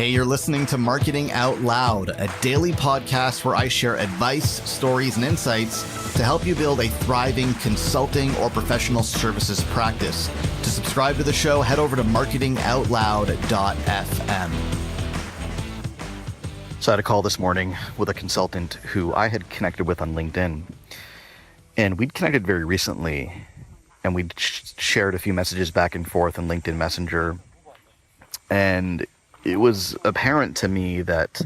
Hey, you're listening to Marketing Out Loud, a daily podcast where I share advice, stories, and insights to help you build a thriving consulting or professional services practice. To subscribe to the show, head over to marketingoutloud.fm. So I had a call this morning with a consultant who I had connected with on LinkedIn. And we'd connected very recently, and we'd shared a few messages back and forth in LinkedIn Messenger. And it was apparent to me that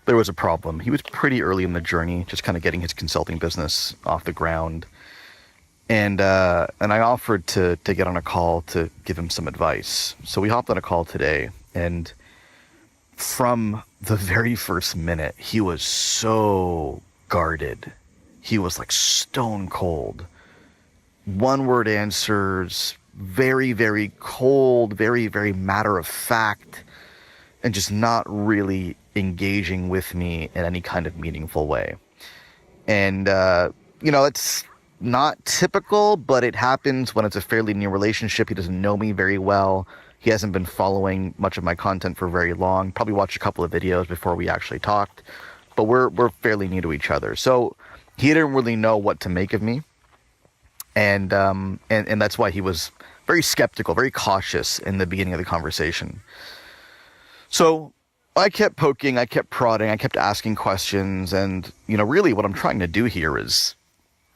there was a problem. He was pretty early in the journey, just kind of getting his consulting business off the ground. And I offered to get on a call to give him some advice. So we hopped on a call today, and from the very first minute, he was so guarded. He was like stone cold. One-word answers, very, very cold, very, very matter of fact, and just not really engaging with me in any kind of meaningful way. And, it's not typical, but it happens when it's a fairly new relationship. He doesn't know me very well. He hasn't been following much of my content for very long. Probably watched a couple of videos before we actually talked, but we're fairly new to each other. So he didn't really know what to make of me. And that's why he was very skeptical, very cautious in the beginning of the conversation. So I kept poking, I kept prodding, I kept asking questions. And, really what I'm trying to do here is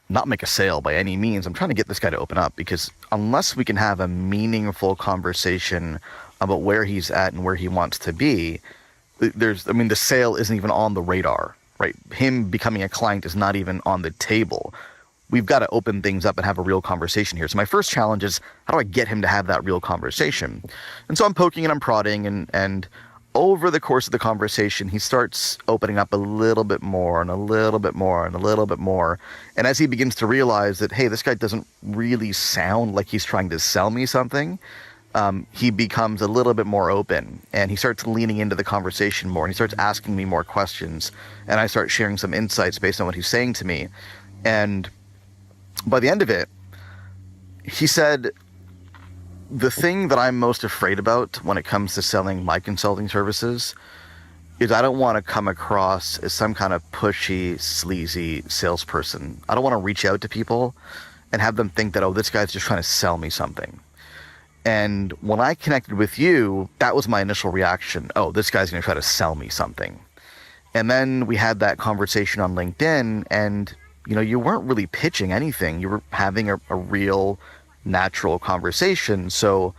not make a sale by any means. I'm trying to get this guy to open up, because unless we can have a meaningful conversation about where he's at and where he wants to be, the sale isn't even on the radar, right? Him becoming a client is not even on the table. We've got to open things up and have a real conversation here. So my first challenge is, how do I get him to have that real conversation? And so I'm poking and I'm prodding, and over the course of the conversation, he starts opening up a little bit more and a little bit more and a little bit more. And as he begins to realize that, hey, this guy doesn't really sound like he's trying to sell me something, he becomes a little bit more open, and he starts leaning into the conversation more, and he starts asking me more questions, and I start sharing some insights based on what he's saying to me. And by the end of it, he said, the thing that I'm most afraid about when it comes to selling my consulting services is I don't want to come across as some kind of pushy, sleazy salesperson. I don't want to reach out to people and have them think that, oh, this guy's just trying to sell me something. And when I connected with you, that was my initial reaction. Oh, this guy's going to try to sell me something. And then we had that conversation on LinkedIn, and you weren't really pitching anything. You were having a real, natural conversation. So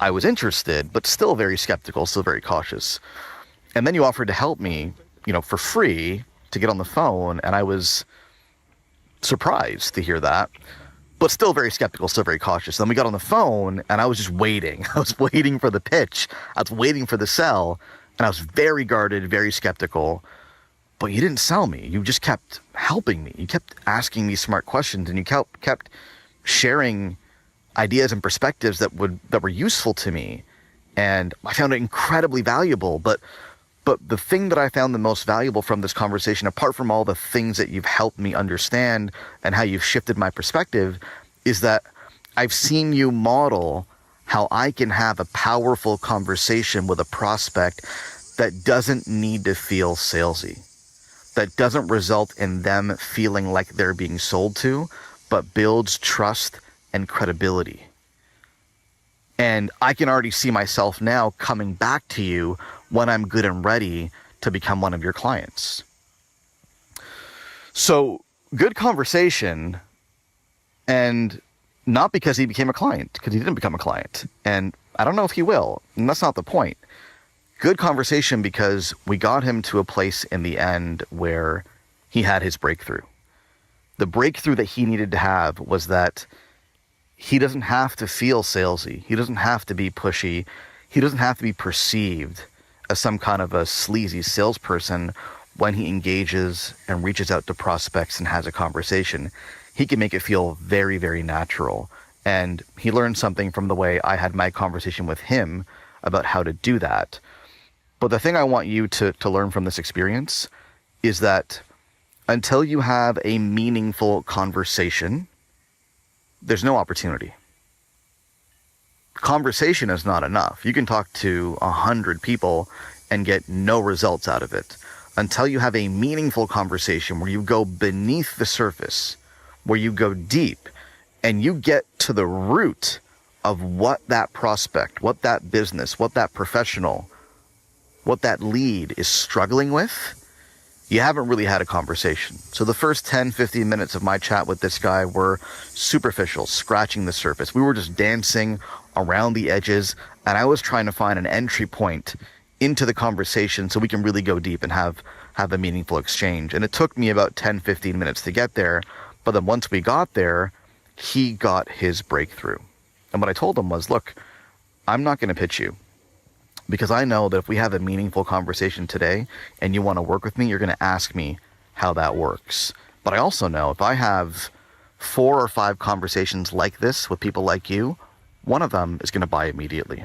I was interested, but still very skeptical, still very cautious. And then you offered to help me, for free to get on the phone. And I was surprised to hear that, but still very skeptical, still very cautious. Then we got on the phone, and I was just waiting. I was waiting for the pitch. I was waiting for the sell. And I was very guarded, very skeptical. But you didn't sell me. You just kept helping me. You kept asking me smart questions, and you kept sharing ideas and perspectives that were useful to me. And I found it incredibly valuable. But the thing that I found the most valuable from this conversation, apart from all the things that you've helped me understand and how you've shifted my perspective, is that I've seen you model how I can have a powerful conversation with a prospect that doesn't need to feel salesy, that doesn't result in them feeling like they're being sold to, but builds trust and credibility. And I can already see myself now coming back to you when I'm good and ready to become one of your clients. So good conversation, and not because he became a client, because he didn't become a client. And I don't know if he will, and that's not the point. Good conversation because we got him to a place in the end where he had his breakthrough. The breakthrough that he needed to have was that he doesn't have to feel salesy. He doesn't have to be pushy. He doesn't have to be perceived as some kind of a sleazy salesperson when he engages and reaches out to prospects and has a conversation. He can make it feel very, very natural. And he learned something from the way I had my conversation with him about how to do that. But the thing I want you to learn from this experience is that until you have a meaningful conversation, there's no opportunity. Conversation is not enough. You can talk to 100 people and get no results out of it until you have a meaningful conversation where you go beneath the surface, where you go deep, and you get to the root of what that prospect, what that business, what that professional, what that lead is struggling with. You haven't really had a conversation. So the first 10, 15 minutes of my chat with this guy were superficial, scratching the surface. We were just dancing around the edges, and I was trying to find an entry point into the conversation so we can really go deep and have a meaningful exchange. And it took me about 10, 15 minutes to get there. But then once we got there, he got his breakthrough. And what I told him was, look, I'm not going to pitch you, because I know that if we have a meaningful conversation today and you want to work with me, you're going to ask me how that works. But I also know if I have 4 or 5 conversations like this with people like you, one of them is going to buy immediately.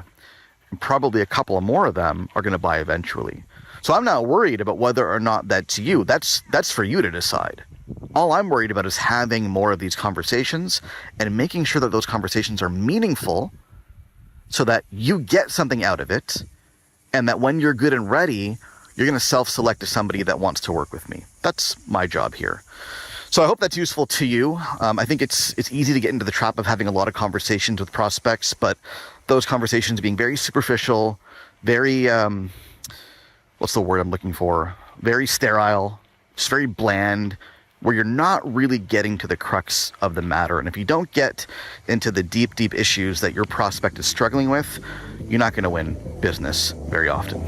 And probably a couple of more of them are going to buy eventually. So I'm not worried about whether or not that's you. That's for you to decide. All I'm worried about is having more of these conversations and making sure that those conversations are meaningful so that you get something out of it, and that when you're good and ready, you're going to self-select to somebody that wants to work with me. That's my job here. So I hope that's useful to you. I think it's easy to get into the trap of having a lot of conversations with prospects, but those conversations being very superficial, very, what's the word I'm looking for? Very sterile, just very bland, where you're not really getting to the crux of the matter. And if you don't get into the deep, deep issues that your prospect is struggling with, you're not going to win business very often.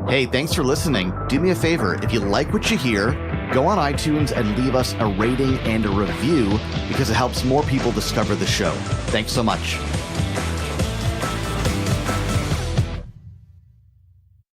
Hey, thanks for listening. Do me a favor, if you like what you hear, go on iTunes and leave us a rating and a review, because it helps more people discover the show. Thanks so much.